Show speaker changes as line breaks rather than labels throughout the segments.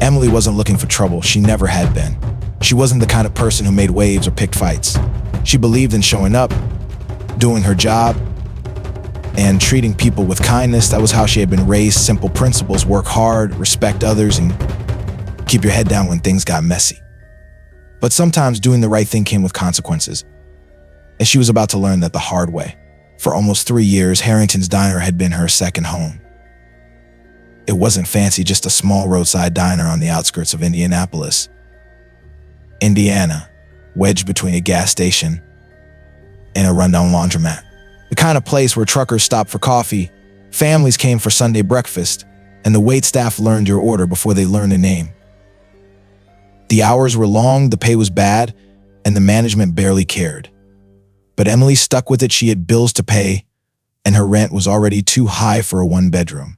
Emily wasn't looking for trouble. She never had been. She wasn't the kind of person who made waves or picked fights. She believed in showing up, doing her job, and treating people with kindness. That was how she had been raised. Simple principles: work hard, respect others, and keep your head down when things got messy. But sometimes doing the right thing came with consequences, and she was about to learn that the hard way. For almost 3 years, Harrington's Diner had been her second home. It wasn't fancy, just a small roadside diner on the outskirts of Indianapolis, Indiana, wedged between a gas station and a rundown laundromat. The kind of place where truckers stopped for coffee, families came for Sunday breakfast, and the waitstaff learned your order before they learned a name. The hours were long, the pay was bad, and the management barely cared. But Emily stuck with it. She had bills to pay, and her rent was already too high for a one-bedroom.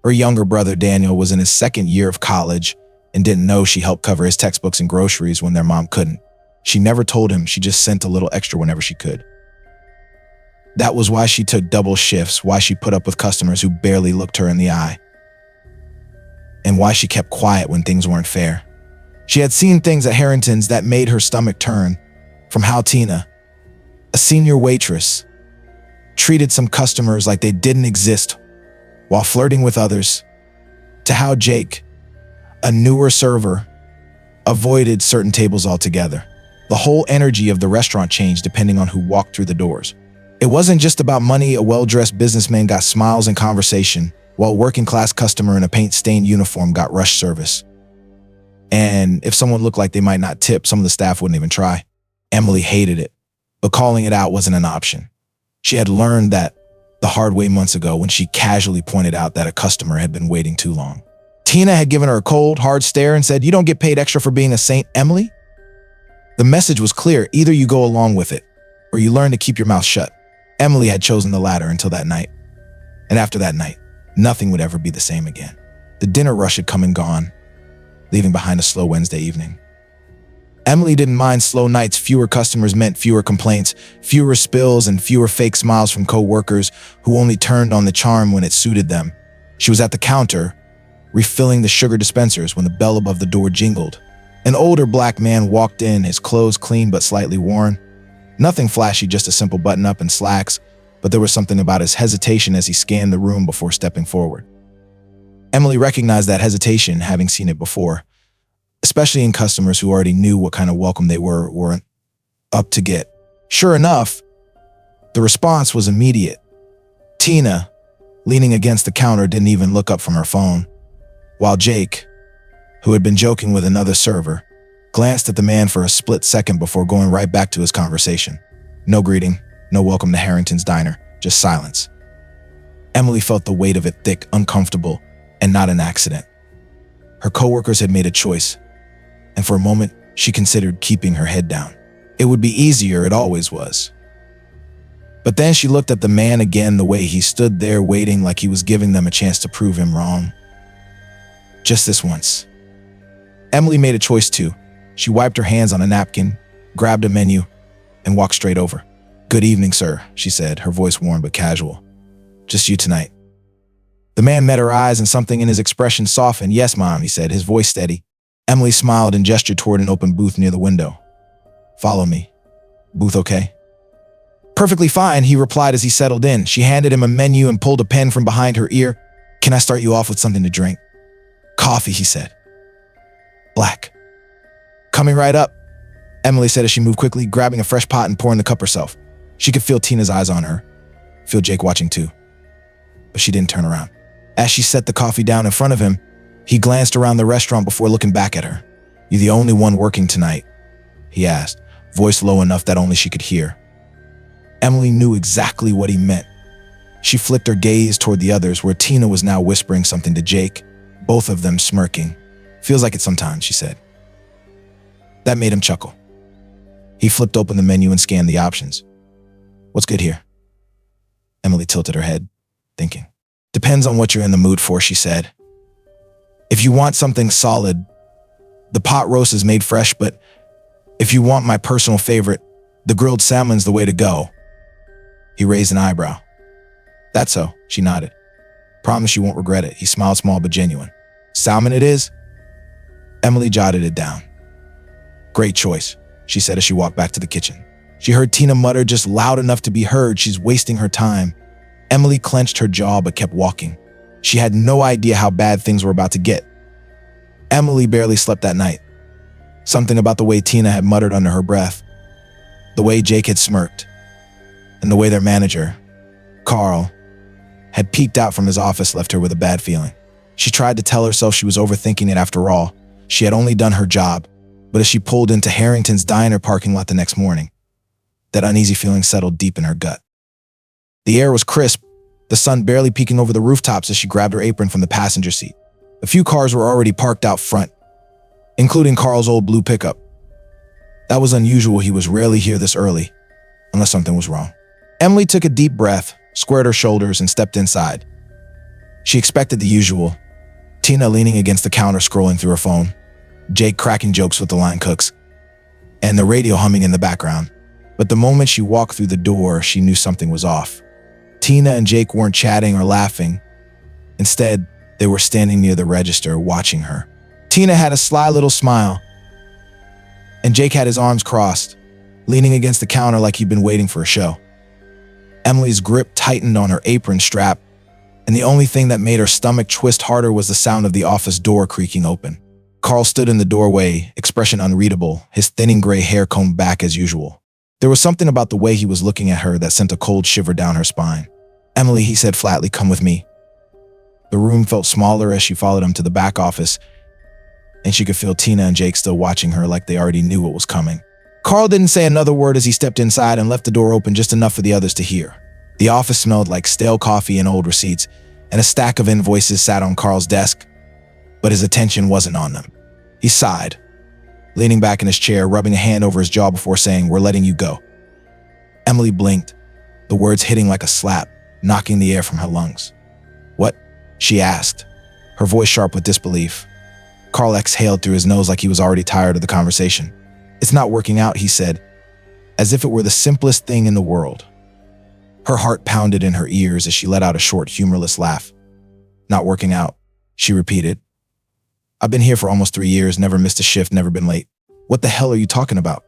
Her younger brother, Daniel, was in his second year of college and didn't know she helped cover his textbooks and groceries when their mom couldn't. She never told him. She just sent a little extra whenever she could. That was why she took double shifts, why she put up with customers who barely looked her in the eye, and why she kept quiet when things weren't fair. She had seen things at Harrington's that made her stomach turn, from how Tina, a senior waitress, treated some customers like they didn't exist while flirting with others, to how Jake, a newer server, avoided certain tables altogether. The whole energy of the restaurant changed depending on who walked through the doors. It wasn't just about money. A well-dressed businessman got smiles and conversation, while a working-class customer in a paint-stained uniform got rush service. And if someone looked like they might not tip, some of the staff wouldn't even try. Emily hated it, but calling it out wasn't an option. She had learned that the hard way months ago when she casually pointed out that a customer had been waiting too long. Tina had given her a cold, hard stare and said, "You don't get paid extra for being a saint, Emily." The message was clear: either you go along with it, or you learn to keep your mouth shut. Emily had chosen the latter until that night. And after that night, nothing would ever be the same again. The dinner rush had come and gone, leaving behind a slow Wednesday evening. Emily didn't mind slow nights. Fewer customers meant fewer complaints, fewer spills, and fewer fake smiles from co-workers who only turned on the charm when it suited them. She was at the counter, refilling the sugar dispensers when the bell above the door jingled. An older black man walked in, his clothes clean but slightly worn. Nothing flashy, just a simple button-up and slacks, but there was something about his hesitation as he scanned the room before stepping forward. Emily recognized that hesitation, having seen it before, especially in customers who already knew what kind of welcome they weren't up to get. Sure enough, the response was immediate. Tina, leaning against the counter, didn't even look up from her phone, while Jake, who had been joking with another server, glanced at the man for a split second before going right back to his conversation. No greeting, no welcome to Harrington's Diner, just silence. Emily felt the weight of it, thick, uncomfortable, and not an accident. Her coworkers had made a choice, and for a moment, she considered keeping her head down. It would be easier, it always was. But then she looked at the man again, the way he stood there waiting like he was giving them a chance to prove him wrong. Just this once. Emily made a choice too. She wiped her hands on a napkin, grabbed a menu, and walked straight over. "Good evening, sir," she said, her voice warm but casual. "Just you tonight." The man met her eyes and something in his expression softened. "Yes, Mom," he said, his voice steady. Emily smiled and gestured toward an open booth near the window. "Follow me." "Booth okay?" "Perfectly fine," he replied as he settled in. She handed him a menu and pulled a pen from behind her ear. "Can I start you off with something to drink?" "Coffee," he said. "Black." "Coming right up," Emily said as she moved quickly, grabbing a fresh pot and pouring the cup herself. She could feel Tina's eyes on her, feel Jake watching too. But she didn't turn around. As she set the coffee down in front of him, he glanced around the restaurant before looking back at her. "You the only one working tonight?" he asked, voice low enough that only she could hear. Emily knew exactly what he meant. She flicked her gaze toward the others, where Tina was now whispering something to Jake, both of them smirking. "Feels like it sometimes," she said. That made him chuckle. He flipped open the menu and scanned the options. "What's good here?" Emily tilted her head, thinking. "Depends on what you're in the mood for," she said. "If you want something solid, the pot roast is made fresh, but if you want my personal favorite, the grilled salmon's the way to go." He raised an eyebrow. "That's so," she nodded. "Promise you won't regret it." He smiled, small but genuine. "Salmon it is?" Emily jotted it down. "Great choice," she said as she walked back to the kitchen. She heard Tina mutter just loud enough to be heard, "She's wasting her time." Emily clenched her jaw but kept walking. She had no idea how bad things were about to get. Emily barely slept that night. Something about the way Tina had muttered under her breath, the way Jake had smirked, and the way their manager, Carl, had peeked out from his office left her with a bad feeling. She tried to tell herself she was overthinking it after all. She had only done her job, but as she pulled into Harrington's diner parking lot the next morning, that uneasy feeling settled deep in her gut. The air was crisp, the sun barely peeking over the rooftops as she grabbed her apron from the passenger seat. A few cars were already parked out front, including Carl's old blue pickup. That was unusual. He was rarely here this early, unless something was wrong. Emily took a deep breath, squared her shoulders, and stepped inside. She expected the usual. Tina leaning against the counter scrolling through her phone, Jake cracking jokes with the line cooks, and the radio humming in the background. But the moment she walked through the door, she knew something was off. Tina and Jake weren't chatting or laughing. Instead, they were standing near the register, watching her. Tina had a sly little smile, and Jake had his arms crossed, leaning against the counter like he'd been waiting for a show. Emily's grip tightened on her apron strap, and the only thing that made her stomach twist harder was the sound of the office door creaking open. Carl stood in the doorway, expression unreadable, his thinning gray hair combed back as usual. There was something about the way he was looking at her that sent a cold shiver down her spine. "Emily," he said flatly, "come with me." The room felt smaller as she followed him to the back office, and she could feel Tina and Jake still watching her like they already knew what was coming. Carl didn't say another word as he stepped inside and left the door open just enough for the others to hear. The office smelled like stale coffee and old receipts, and a stack of invoices sat on Carl's desk, but his attention wasn't on them. He sighed, leaning back in his chair, rubbing a hand over his jaw before saying, "We're letting you go." Emily blinked, the words hitting like a slap, knocking the air from her lungs. "What?" she asked, her voice sharp with disbelief. Carl exhaled through his nose like he was already tired of the conversation. "It's not working out," he said, as if it were the simplest thing in the world. Her heart pounded in her ears as she let out a short, humorless laugh. "Not working out," she repeated. "I've been here for almost 3 years, never missed a shift, never been late. What the hell are you talking about?"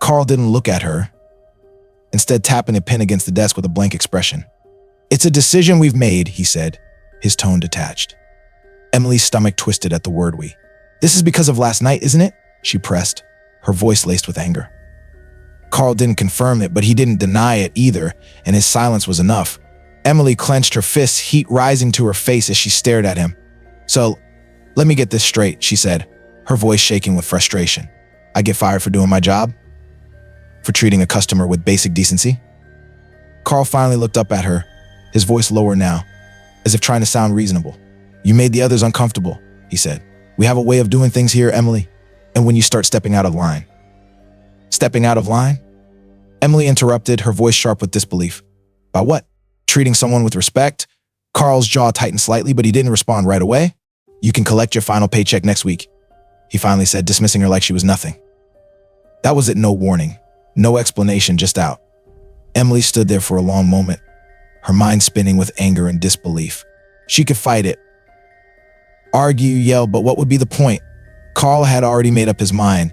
Carl didn't look at her, instead tapping a pen against the desk with a blank expression. "It's a decision we've made," he said, his tone detached. Emily's stomach twisted at the word "we." "This is because of last night, isn't it?" she pressed, her voice laced with anger. Carl didn't confirm it, but he didn't deny it either, and his silence was enough. Emily clenched her fists, heat rising to her face as she stared at him. "So, let me get this straight," she said, her voice shaking with frustration. "I get fired for doing my job? For treating a customer with basic decency?" Carl finally looked up at her, his voice lower now, as if trying to sound reasonable. "You made the others uncomfortable," he said. "We have a way of doing things here, Emily, and when you start stepping out of line." "Stepping out of line?" Emily interrupted, her voice sharp with disbelief. "By what? Treating someone with respect?" Carl's jaw tightened slightly, but he didn't respond right away. "You can collect your final paycheck next week," he finally said, dismissing her like she was nothing. That was it, no warning, no explanation, just out. Emily stood there for a long moment, her mind spinning with anger and disbelief. She could fight it, argue, yell, but what would be the point? Carl had already made up his mind,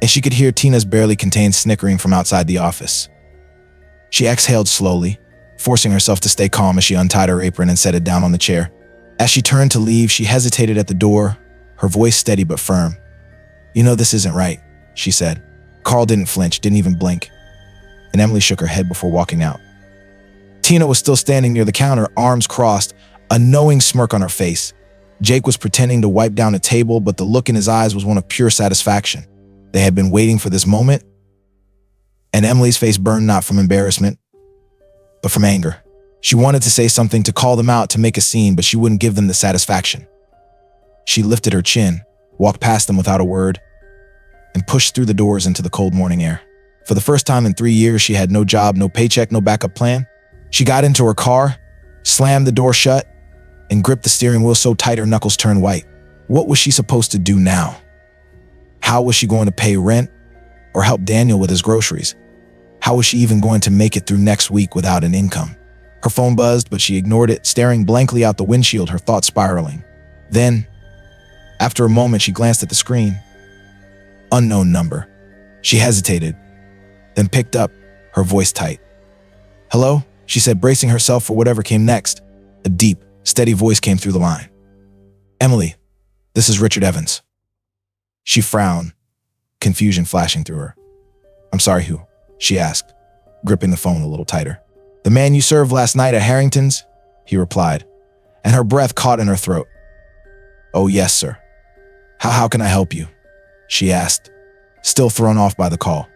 and she could hear Tina's barely contained snickering from outside the office. She exhaled slowly, forcing herself to stay calm as she untied her apron and set it down on the chair. As she turned to leave, she hesitated at the door, her voice steady but firm. "You know this isn't right," she said. Carl didn't flinch, didn't even blink, and Emily shook her head before walking out. Tina was still standing near the counter, arms crossed, a knowing smirk on her face. Jake was pretending to wipe down a table, but the look in his eyes was one of pure satisfaction. They had been waiting for this moment, and Emily's face burned not from embarrassment, but from anger. She wanted to say something, to call them out, to make a scene, but she wouldn't give them the satisfaction. She lifted her chin, walked past them without a word, and pushed through the doors into the cold morning air. For the first time in 3 years, she had no job, no paycheck, no backup plan. She got into her car, slammed the door shut, and gripped the steering wheel so tight her knuckles turned white. What was she supposed to do now? How was she going to pay rent or help Daniel with his groceries? How was she even going to make it through next week without an income? Her phone buzzed, but she ignored it, staring blankly out the windshield, her thoughts spiraling. Then, After a moment, she glanced at the screen. Unknown number. She hesitated, then picked up, her voice tight. "Hello?" she said, bracing herself for whatever came next. A deep, steady voice came through the line. "Emily, this is Richard Evans." She frowned, confusion flashing through her. "I'm sorry, who?" she asked, gripping the phone a little tighter. "The man you served last night at Harrington's?" he replied, and her breath caught in her throat. "Oh, yes, sir. How can I help you?" she asked, still thrown off by the call.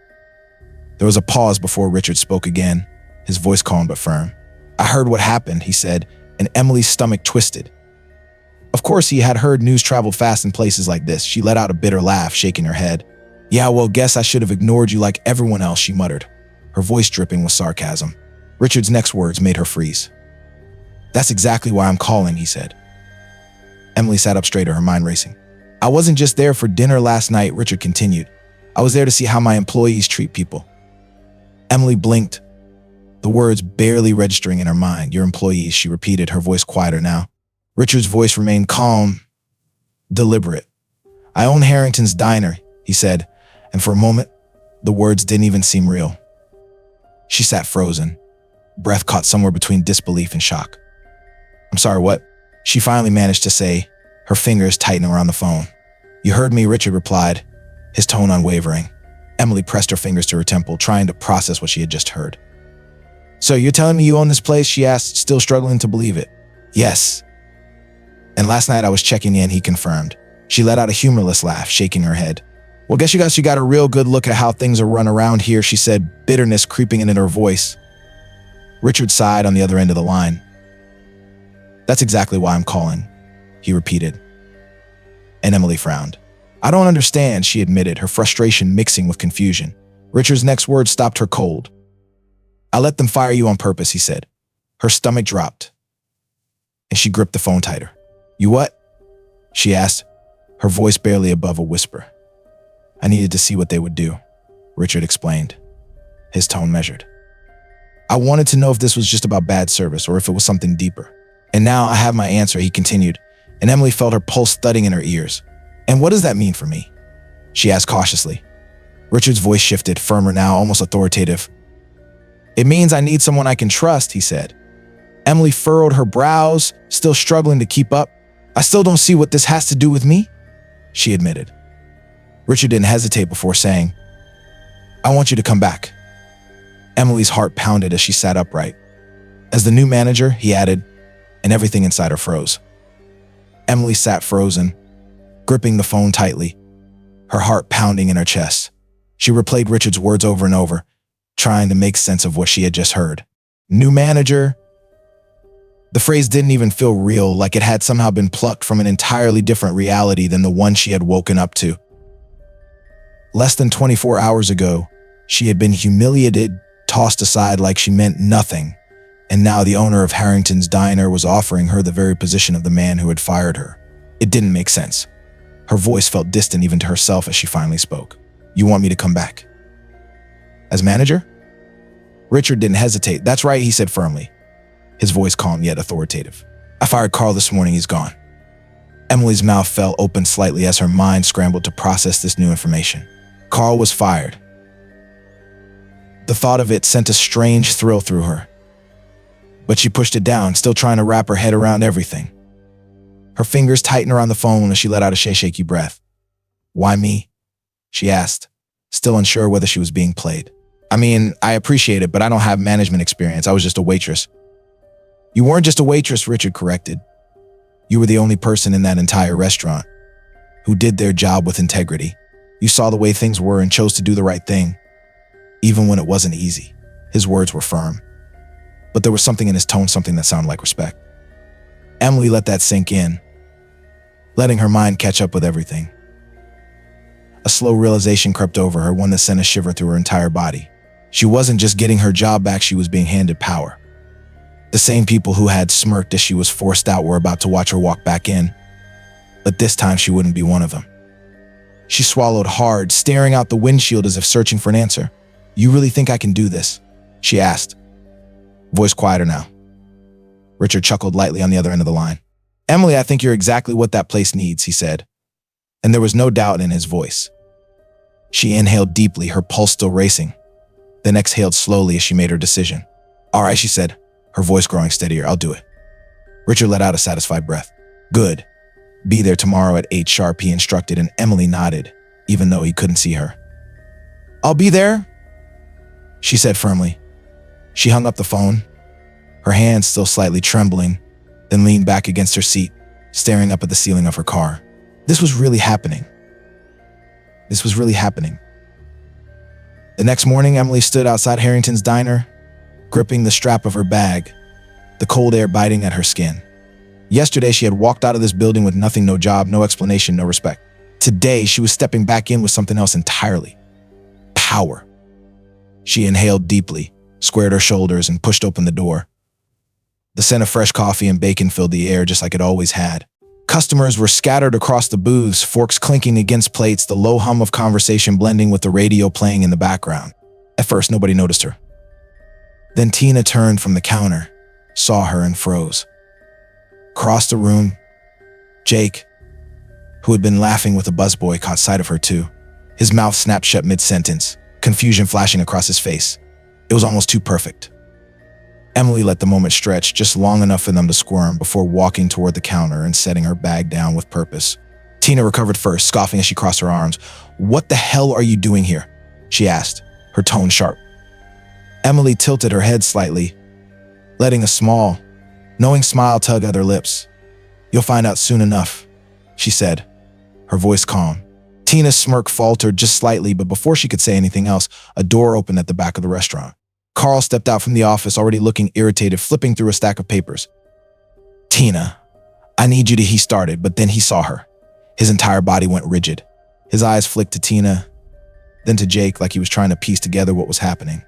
There was a pause before Richard spoke again, his voice calm but firm. "I heard what happened," he said, and Emily's stomach twisted. Of course, he had heard news traveled fast in places like this. She let out a bitter laugh, shaking her head. "Yeah, well, guess I should have ignored you like everyone else," she muttered, her voice dripping with sarcasm. Richard's next words made her freeze. "That's exactly why I'm calling," he said. Emily sat up straighter, her mind racing. "I wasn't just there for dinner last night," Richard continued. "I was there to see how my employees treat people." Emily blinked, the words barely registering in her mind. "Your employees," she repeated, her voice quieter now. Richard's voice remained calm, deliberate. "I own Harrington's Diner," he said, and for a moment, the words didn't even seem real. She sat frozen, breath caught somewhere between disbelief and shock. "I'm sorry, what?" she finally managed to say, her fingers tightening around the phone. "You heard me," Richard replied, his tone unwavering. Emily pressed her fingers to her temple, trying to process what she had just heard. "So you're telling me you own this place?" she asked, still struggling to believe it. "Yes. And last night I was checking in," he confirmed. She let out a humorless laugh, shaking her head. "Well, guess you got a real good look at how things are run around here," she said, bitterness creeping in her voice. Richard sighed on the other end of the line. "That's exactly why I'm calling," he repeated. And Emily frowned. "I don't understand," she admitted, her frustration mixing with confusion. Richard's next words stopped her cold. "I let them fire you on purpose," he said. Her stomach dropped, and she gripped the phone tighter. "You what?" she asked, her voice barely above a whisper. "I needed to see what they would do," Richard explained, his tone measured. "I wanted to know if this was just about bad service or if it was something deeper. And now I have my answer," he continued, and Emily felt her pulse thudding in her ears. "And what does that mean for me?" she asked cautiously. Richard's voice shifted, firmer now, almost authoritative. "It means I need someone I can trust," he said. Emily furrowed her brows, still struggling to keep up. "I still don't see what this has to do with me," she admitted. Richard didn't hesitate before saying, "I want you to come back." Emily's heart pounded as she sat upright. "As the new manager," he added, and everything inside her froze. Emily sat frozen, gripping the phone tightly, her heart pounding in her chest. She replayed Richard's words over and over, trying to make sense of what she had just heard. New manager? The phrase didn't even feel real, like it had somehow been plucked from an entirely different reality than the one she had woken up to. Less than 24 hours ago, she had been humiliated, tossed aside like she meant nothing, and now the owner of Harrington's Diner was offering her the very position of the man who had fired her. It didn't make sense. Her voice felt distant even to herself as she finally spoke. "You want me to come back?" "As manager?" Richard didn't hesitate. "That's right," he said firmly, his voice calm yet authoritative. "I fired Carl this morning, he's gone." Emily's mouth fell open slightly as her mind scrambled to process this new information. Carl was fired. The thought of it sent a strange thrill through her. But she pushed it down, still trying to wrap her head around everything. Her fingers tightened around the phone as she let out a shaky breath. "Why me?" she asked, still unsure whether she was being played. "I mean, I appreciate it, but I don't have management experience. I was just a waitress." "You weren't just a waitress," Richard corrected. "You were the only person in that entire restaurant who did their job with integrity. You saw the way things were and chose to do the right thing, even when it wasn't easy." His words were firm, but there was something in his tone, something that sounded like respect. Emily let that sink in, letting her mind catch up with everything. A slow realization crept over her, one that sent a shiver through her entire body. She wasn't just getting her job back, she was being handed power. The same people who had smirked as she was forced out were about to watch her walk back in, but this time she wouldn't be one of them. She swallowed hard, staring out the windshield as if searching for an answer. "You really think I can do this?" she asked, voice quieter now. Richard chuckled lightly on the other end of the line. "Emily, I think you're exactly what that place needs," he said, and there was no doubt in his voice. She inhaled deeply, her pulse still racing, then exhaled slowly as she made her decision. "All right," she said, her voice growing steadier. "I'll do it." Richard let out a satisfied breath. "Good. Be there tomorrow at 8 sharp," he instructed, and Emily nodded, even though he couldn't see her. "I'll be there," she said firmly. She hung up the phone, her hands still slightly trembling, then leaned back against her seat, staring up at the ceiling of her car. This was really happening. This was really happening. The next morning, Emily stood outside Harrington's diner, gripping the strap of her bag, the cold air biting at her skin. Yesterday, she had walked out of this building with nothing, no job, no explanation, no respect. Today, she was stepping back in with something else entirely. Power. She inhaled deeply, squared her shoulders, and pushed open the door. The scent of fresh coffee and bacon filled the air just like it always had. Customers were scattered across the booths, forks clinking against plates, the low hum of conversation blending with the radio playing in the background. At first, nobody noticed her. Then Tina turned from the counter, saw her, and froze. Across the room, Jake, who had been laughing with a busboy, caught sight of her too. His mouth snapped shut mid-sentence, confusion flashing across his face. It was almost too perfect. Emily let the moment stretch just long enough for them to squirm before walking toward the counter and setting her bag down with purpose. Tina recovered first, scoffing as she crossed her arms. "What the hell are you doing here?" she asked, her tone sharp. Emily tilted her head slightly, letting a small, knowing smile tug at her lips. "You'll find out soon enough," she said, her voice calm. Tina's smirk faltered just slightly, but before she could say anything else, a door opened at the back of the restaurant. Carl stepped out from the office, already looking irritated, flipping through a stack of papers. "Tina, I need you to," he started, but then he saw her. His entire body went rigid. His eyes flicked to Tina, then to Jake, like he was trying to piece together what was happening.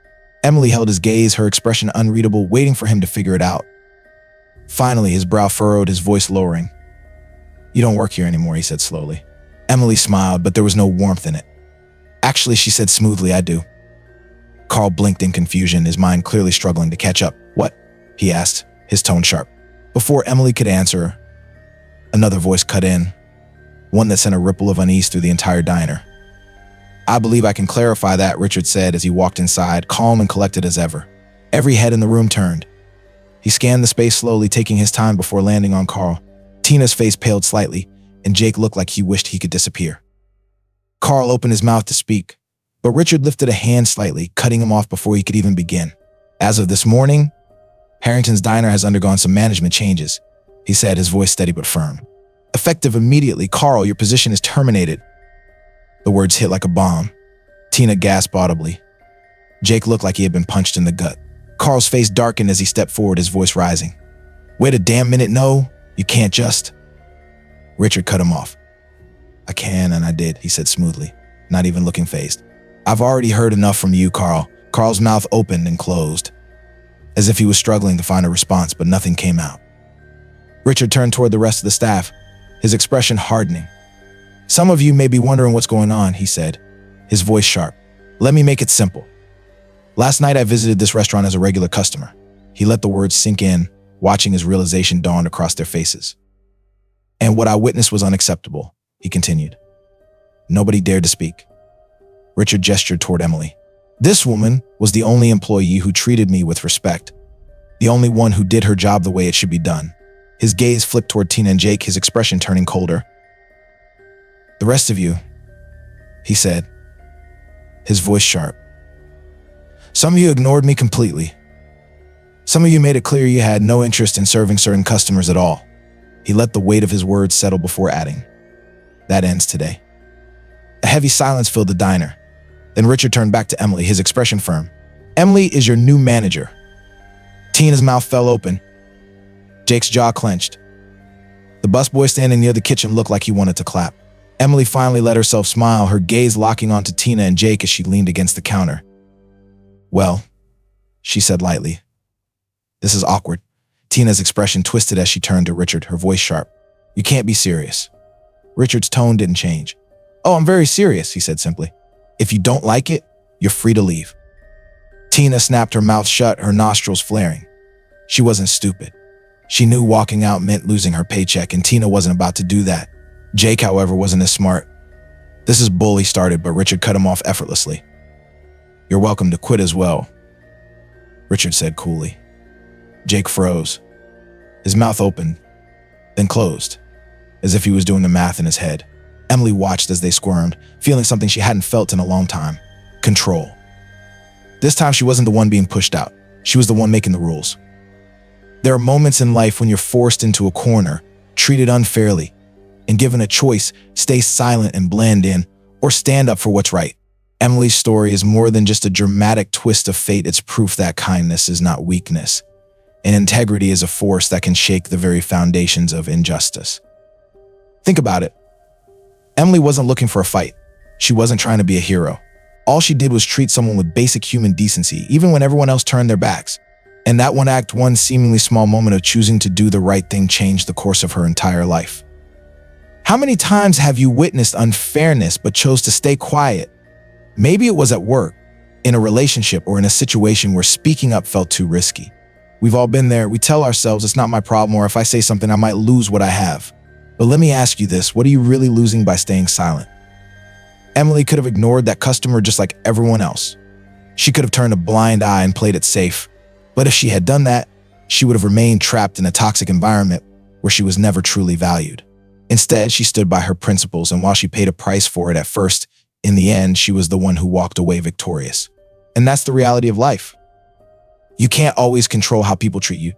Emily held his gaze, her expression unreadable, waiting for him to figure it out. Finally, his brow furrowed, his voice lowering. "You don't work here anymore," he said slowly. Emily smiled, but there was no warmth in it. "Actually," she said smoothly, "I do." Carl blinked in confusion, his mind clearly struggling to catch up. "What?" he asked, his tone sharp. Before Emily could answer, another voice cut in, one that sent a ripple of unease through the entire diner. "I believe I can clarify that," Richard said as he walked inside, calm and collected as ever. Every head in the room turned. He scanned the space slowly, taking his time before landing on Carl. Tina's face paled slightly, and Jake looked like he wished he could disappear. Carl opened his mouth to speak, but Richard lifted a hand slightly, cutting him off before he could even begin. "As of this morning, Harrington's diner has undergone some management changes," he said, his voice steady but firm. "Effective immediately, Carl, your position is terminated." The words hit like a bomb. Tina gasped audibly. Jake looked like he had been punched in the gut. Carl's face darkened as he stepped forward, his voice rising. "Wait a damn minute, no. You can't just..." Richard cut him off. "I can, and I did," he said smoothly, not even looking fazed. "I've already heard enough from you, Carl." Carl's mouth opened and closed, as if he was struggling to find a response, but nothing came out. Richard turned toward the rest of the staff, his expression hardening. "Some of you may be wondering what's going on," he said, his voice sharp. "Let me make it simple. Last night I visited this restaurant as a regular customer." He let the words sink in, watching as realization dawned across their faces. "And what I witnessed was unacceptable," he continued. Nobody dared to speak. Richard gestured toward Emily. "This woman was the only employee who treated me with respect, the only one who did her job the way it should be done." His gaze flicked toward Tina and Jake, his expression turning colder. "The rest of you," he said, his voice sharp. "Some of you ignored me completely. Some of you made it clear you had no interest in serving certain customers at all." He let the weight of his words settle before adding, "That ends today." A heavy silence filled the diner. Then Richard turned back to Emily, his expression firm. "Emily is your new manager." Tina's mouth fell open. Jake's jaw clenched. The busboy standing near the kitchen looked like he wanted to clap. Emily finally let herself smile, her gaze locking onto Tina and Jake as she leaned against the counter. "Well," she said lightly. "This is awkward." Tina's expression twisted as she turned to Richard, her voice sharp. "You can't be serious." Richard's tone didn't change. "Oh, I'm very serious," he said simply. "If you don't like it, you're free to leave." Tina snapped her mouth shut, her nostrils flaring. She wasn't stupid. She knew walking out meant losing her paycheck, and Tina wasn't about to do that. Jake, however, wasn't as smart. This is bull, he started, but Richard cut him off effortlessly. "You're welcome to quit as well," Richard said coolly. Jake froze. His mouth opened, then closed, as if he was doing the math in his head. Emily watched as they squirmed, feeling something she hadn't felt in a long time: control. This time she wasn't the one being pushed out. She was the one making the rules. There are moments in life when you're forced into a corner, treated unfairly, and given a choice: stay silent and blend in, or stand up for what's right. Emily's story is more than just a dramatic twist of fate. It's proof that kindness is not weakness, and integrity is a force that can shake the very foundations of injustice. Think about it. Emily wasn't looking for a fight. She wasn't trying to be a hero. All she did was treat someone with basic human decency, even when everyone else turned their backs. And that one act, one seemingly small moment of choosing to do the right thing, changed the course of her entire life. How many times have you witnessed unfairness but chose to stay quiet? Maybe it was at work, in a relationship, or in a situation where speaking up felt too risky. We've all been there. We tell ourselves it's not my problem, or if I say something, I might lose what I have. But let me ask you this: what are you really losing by staying silent? Emily could have ignored that customer just like everyone else. She could have turned a blind eye and played it safe. But if she had done that, she would have remained trapped in a toxic environment where she was never truly valued. Instead, she stood by her principles, and while she paid a price for it at first, in the end, she was the one who walked away victorious. And that's the reality of life. You can't always control how people treat you.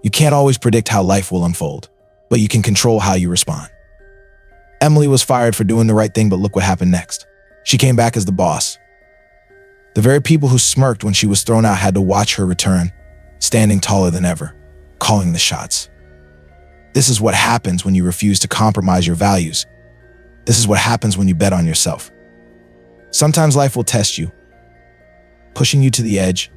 You can't always predict how life will unfold, but you can control how you respond. Emily was fired for doing the right thing, but look what happened next. She came back as the boss. The very people who smirked when she was thrown out had to watch her return, standing taller than ever, calling the shots. This is what happens when you refuse to compromise your values. This is what happens when you bet on yourself. Sometimes life will test you, pushing you to the edge,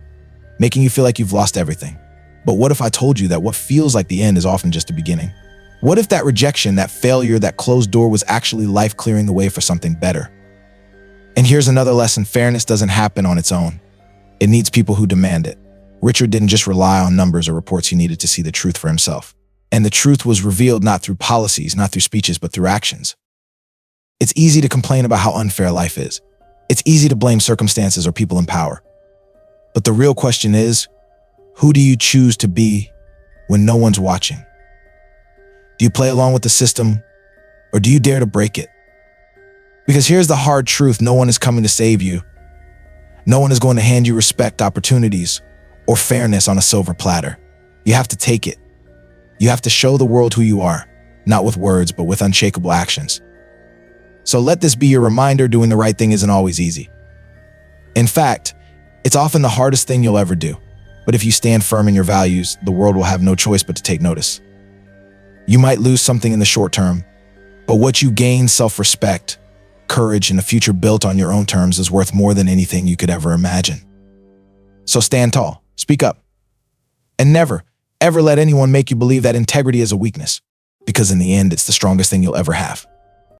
making you feel like you've lost everything. But what if I told you that what feels like the end is often just the beginning? What if that rejection, that failure, that closed door was actually life clearing the way for something better? And here's another lesson: fairness doesn't happen on its own. It needs people who demand it. Richard didn't just rely on numbers or reports. He needed to see the truth for himself. And the truth was revealed not through policies, not through speeches, but through actions. It's easy to complain about how unfair life is. It's easy to blame circumstances or people in power. But the real question is, who do you choose to be when no one's watching? Do you play along with the system, or do you dare to break it? Because here's the hard truth: no one is coming to save you. No one is going to hand you respect, opportunities, or fairness on a silver platter. You have to take it. You have to show the world who you are, not with words, but with unshakable actions. So let this be your reminder: doing the right thing isn't always easy. In fact, it's often the hardest thing you'll ever do. But if you stand firm in your values, the world will have no choice but to take notice. You might lose something in the short term, but what you gain, self-respect, courage, and a future built on your own terms, is worth more than anything you could ever imagine. So stand tall, speak up, and never, ever let anyone make you believe that integrity is a weakness, because in the end, it's the strongest thing you'll ever have.